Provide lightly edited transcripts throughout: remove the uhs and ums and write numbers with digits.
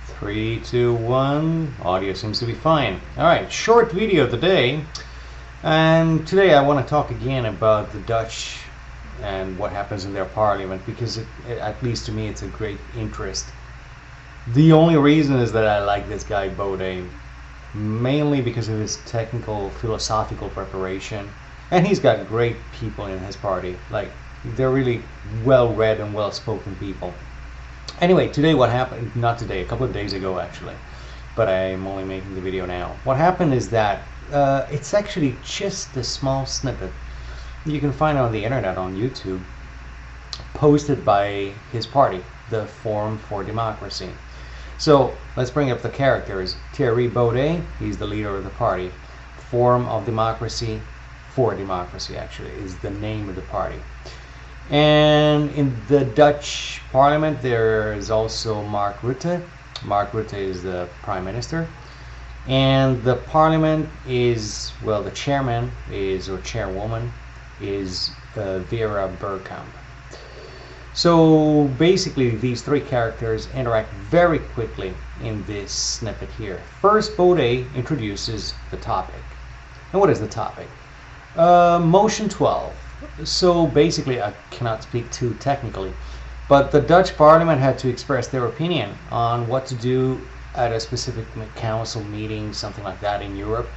3, 2, 1. Audio seems to be fine. Alright, short video of the day. And today I want to talk again about the Dutch and what happens in their parliament, because at least to me it's a great interest. The only reason is that I like this guy Baudet, mainly because of his technical, philosophical preparation. And he's got great people in his party. Like, they're really well-read and well-spoken people. Anyway, today what happened, not today, a couple of days ago actually, but I'm only making the video now. What happened is that it's actually just a small snippet you can find on the internet, on YouTube, posted by his party, the Forum for Democracy. So let's bring up the characters. Thierry Baudet, he's the leader of the party. Forum of Democracy, for Democracy actually, is the name of the party. And in the Dutch parliament there is also Mark Rutte. Mark Rutte is the prime minister. And the parliament is, well, the chairman is, or chairwoman is Vera Bergkamp. So basically these three characters interact very quickly in this snippet here. First, Baudet introduces the topic. And what is the topic? Motion 12. So basically, I cannot speak too technically, but the Dutch parliament had to express their opinion on what to do at a specific council meeting, something like that in Europe,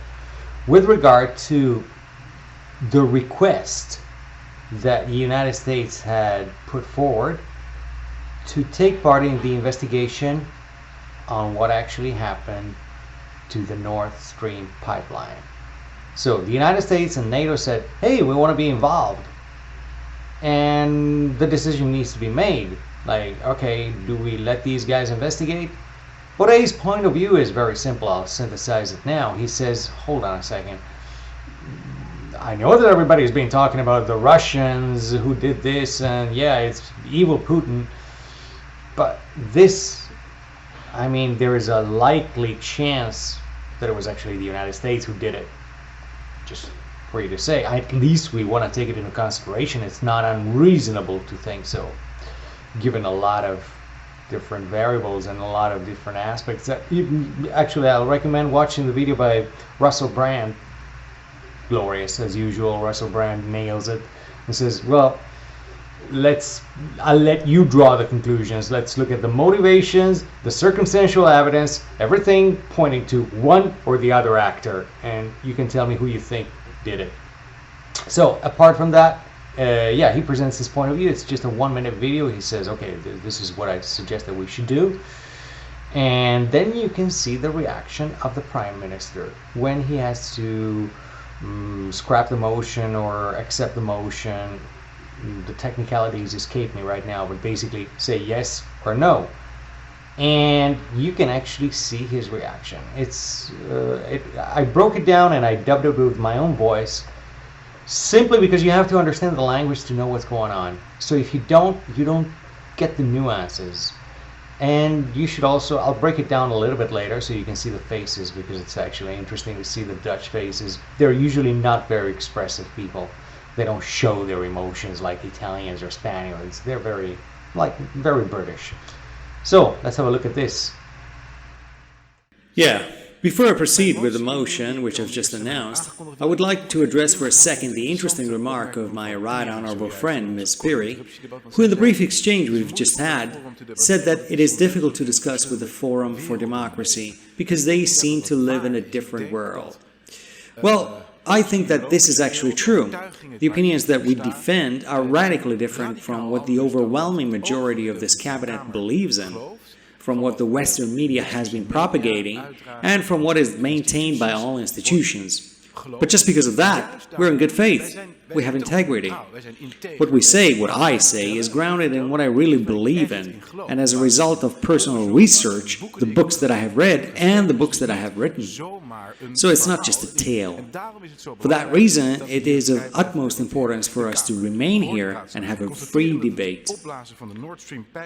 with regard to the request that the United States had put forward to take part in the investigation on what actually happened to the Nord Stream pipeline. So the United States and NATO said, hey, we want to be involved. And the decision needs to be made. Like, okay, do we let these guys investigate? Baudet's point of view is very simple. I'll synthesize it now. He says, hold on a second. I know that everybody's been talking about the Russians who did this, and yeah, it's evil Putin. But this, I mean, there is a likely chance that it was actually the United States who did it. Just for you to say, at least we want to take it into consideration. It's not unreasonable to think so, given a lot of different variables and a lot of different aspects. That actually, I'll recommend watching the video by Russell Brand. Glorious as usual. Russell Brand nails it and says, well, I'll let you draw the conclusions. Let's look at the motivations, the circumstantial evidence, everything pointing to one or the other actor, and you can tell me who you think did it. So apart from that, yeah, he presents his point of view. It's just a 1-minute video. He says, okay, this is what I suggest that we should do. And then you can see the reaction of the Prime Minister when he has to scrap the motion or accept the motion. The technicalities escape me right now, but basically say yes or no. And you can actually see his reaction. I broke it down and I dubbed it with my own voice, simply because you have to understand the language to know what's going on. So if you don't get the nuances. And you should also, I'll break it down a little bit later so you can see the faces, because it's actually interesting to see the Dutch faces. They're usually not very expressive people. They don't show their emotions like Italians or Spaniards. They're very British. So let's have a look at this. Yeah, before I proceed with the motion, which I've just announced, I would like to address for a second the interesting remark of my right honorable friend, Ms. Piri, who in the brief exchange we've just had, said that it is difficult to discuss with the Forum for Democracy because they seem to live in a different world. Well, I think that this is actually true. The opinions that we defend are radically different from what the overwhelming majority of this cabinet believes in, from what the Western media has been propagating, and from what is maintained by all institutions. But just because of that, we're in good faith. We have integrity. What we say, what I say, is grounded in what I really believe in, and as a result of personal research, the books that I have read and the books that I have written. So it's not just a tale. For that reason, it is of utmost importance for us to remain here and have a free debate.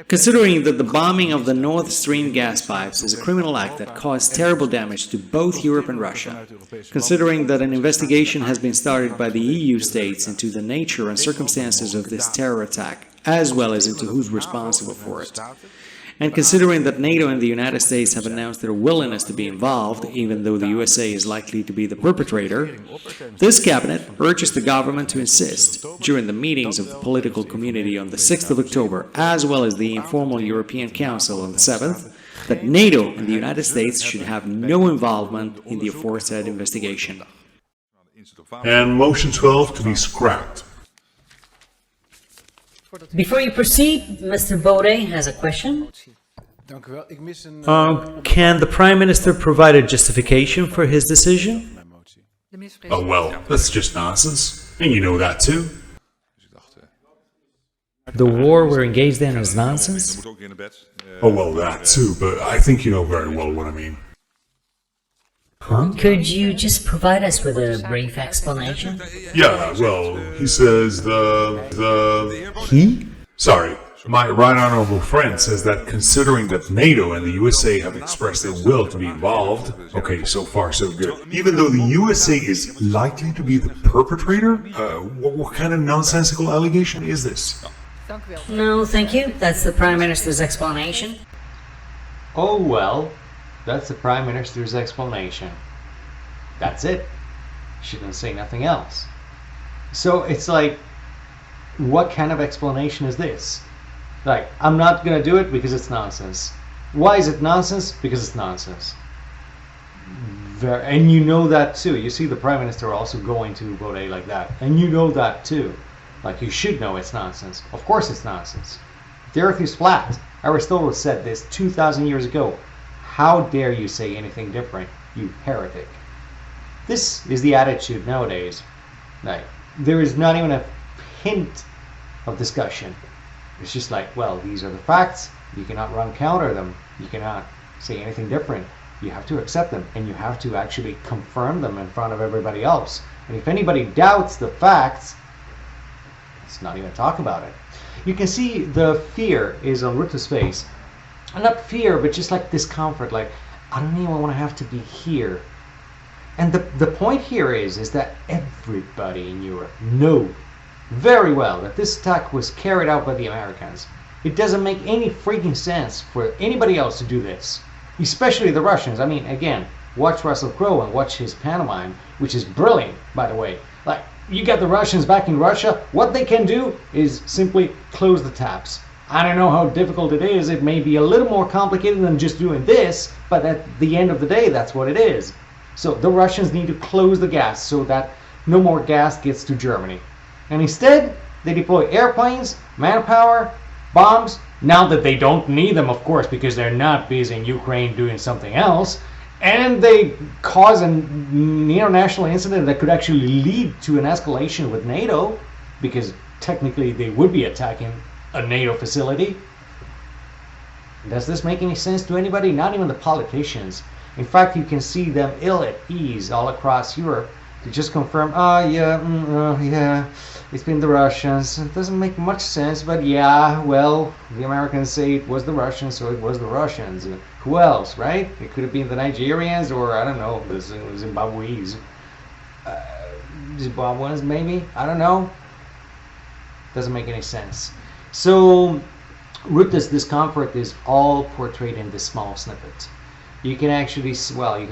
Considering that the bombing of the Nord Stream gas pipes is a criminal act that caused terrible damage to both Europe and Russia, considering that an investigation has been started by the EU states into the nature and circumstances of this terror attack, as well as into who's responsible for it, And considering that NATO and the United States have announced their willingness to be involved, even though the USA is likely to be the perpetrator, this cabinet urges the government to insist, during the meetings of the political community on the 6th of October, as well as the informal European Council on the 7th, that NATO and the United States should have no involvement in the aforesaid investigation. And motion 12 to be scrapped. Before you proceed, Mr. Baudet has a question. Can the Prime Minister provide a justification for his decision? Oh well, that's just nonsense. And you know that too. The war we're engaged in is nonsense? Oh well, that too, but I think you know very well what I mean. Could you just provide us with a brief explanation? Yeah, well, he says He? Sorry, my right honorable friend says that considering that NATO and the USA have expressed their will to be involved, okay, so far so good. Even though the USA is likely to be the perpetrator, what kind of nonsensical allegation is this? No, thank you. That's the Prime Minister's explanation. Oh well, that's the Prime Minister's explanation. That's it. She didn't say nothing else. So it's like, what kind of explanation is this? Like, I'm not gonna do it because it's nonsense. Why is it nonsense? Because it's nonsense. And you know that too. You see the Prime Minister also going to Baudet like that. And you know that too. Like, you should know it's nonsense. Of course it's nonsense. The earth is flat. Aristotle said this 2,000 years ago. How dare you say anything different, you heretic? This is the attitude nowadays. Like, there is not even a hint of discussion. It's just like, well, these are the facts. You cannot run counter them. You cannot say anything different. You have to accept them, and you have to actually confirm them in front of everybody else. And if anybody doubts the facts, let's not even talk about it. You can see the fear is on Rutte's face. Not fear, but just like discomfort, like, I don't even want to have to be here. And the point here is that everybody in Europe know very well that this attack was carried out by the Americans. It doesn't make any freaking sense for anybody else to do this, especially the Russians. I mean, again, watch Russell Crowe and watch his pantomime, which is brilliant, by the way. Like, you got the Russians back in Russia, what they can do is simply close the taps. I don't know how difficult it is. It may be a little more complicated than just doing this, but at the end of the day, that's what it is. So the Russians need to close the gas so that no more gas gets to Germany. And instead, they deploy airplanes, manpower, bombs, now that they don't need them, of course, because they're not busy in Ukraine doing something else. And they cause an international incident that could actually lead to an escalation with NATO, because technically they would be attacking a NATO facility. Does this make any sense to anybody? Not even the politicians. In fact, you can see them ill at ease all across Europe to just confirm, yeah, it's been the Russians. It doesn't make much sense, but yeah, well, the Americans say it was the Russians, so it was the Russians. Who else, right? It could have been the Nigerians, or I don't know, the Zimbabweans. Zimbabweans, maybe? I don't know. Doesn't make any sense. So, Rutte's discomfort is all portrayed in this small snippet. You can actually, well, you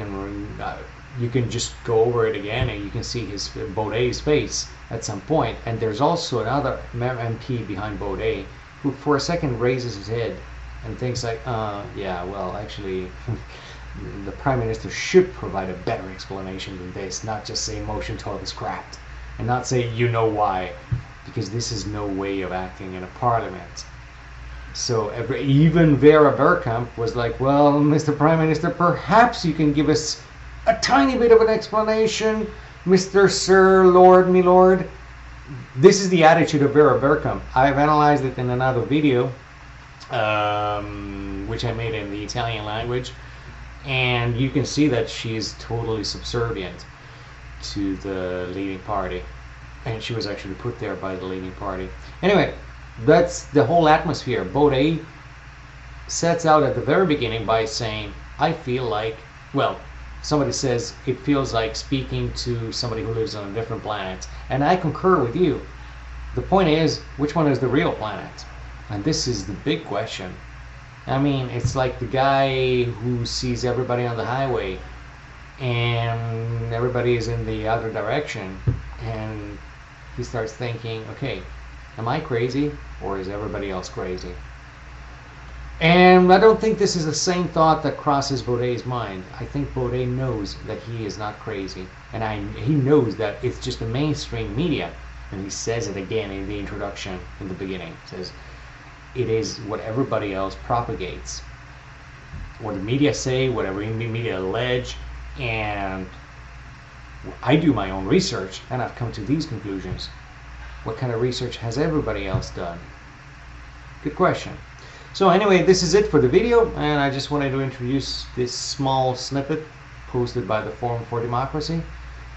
can just go over it again, and you can see his Baudet's face at some point. And there's also another MP behind Baudet who, for a second, raises his head and thinks like, yeah, well, actually, the Prime Minister should provide a better explanation than this, not just say motion 12 is scrapped, and not say you know why, because this is no way of acting in a parliament. So even Vera Bergkamp was like, well, Mr. Prime Minister, perhaps you can give us a tiny bit of an explanation, Mr. Sir, Lord, me Lord. This is the attitude of Vera Bergkamp. I've analyzed it in another video, which I made in the Italian language, and you can see that she is totally subservient to the leading party, and she was actually put there by the leading party. Anyway, that's the whole atmosphere. Baudet sets out at the very beginning by saying, I feel like, well, somebody says it feels like speaking to somebody who lives on a different planet, and I concur with you. The point is, which one is the real planet? And this is the big question. I mean, it's like the guy who sees everybody on the highway and everybody is in the other direction, and he starts thinking, okay, am I crazy or is everybody else crazy? And I don't think this is the same thought that crosses Baudet's mind. I think Baudet knows that he is not crazy, and he knows that it's just the mainstream media, and he says it again in the introduction in the beginning. He says it is what everybody else propagates, what the media say, whatever media allege, and I do my own research and I've come to these conclusions. What kind of research has everybody else done? Good question. So anyway, this is it for the video, and I just wanted to introduce this small snippet posted by the Forum for Democracy.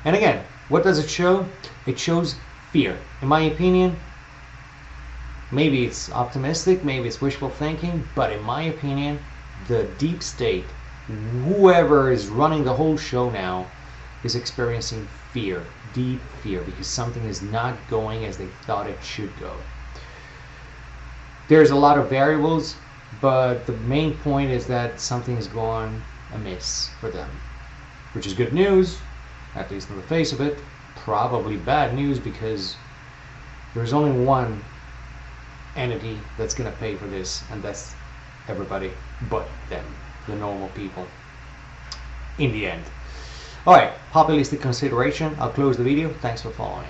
And again, what does it show? It shows fear. In my opinion, maybe it's optimistic, maybe it's wishful thinking, but in my opinion, the deep state, whoever is running the whole show now, is experiencing fear, deep fear, because something is not going as they thought it should go. There's a lot of variables, but the main point is that something is going amiss for them, which is good news, at least on the face of it. Probably bad news, because there's only one entity that's going to pay for this, and that's everybody but them, the normal people, in the end. Alright, populistic consideration. I'll close the video. Thanks for following.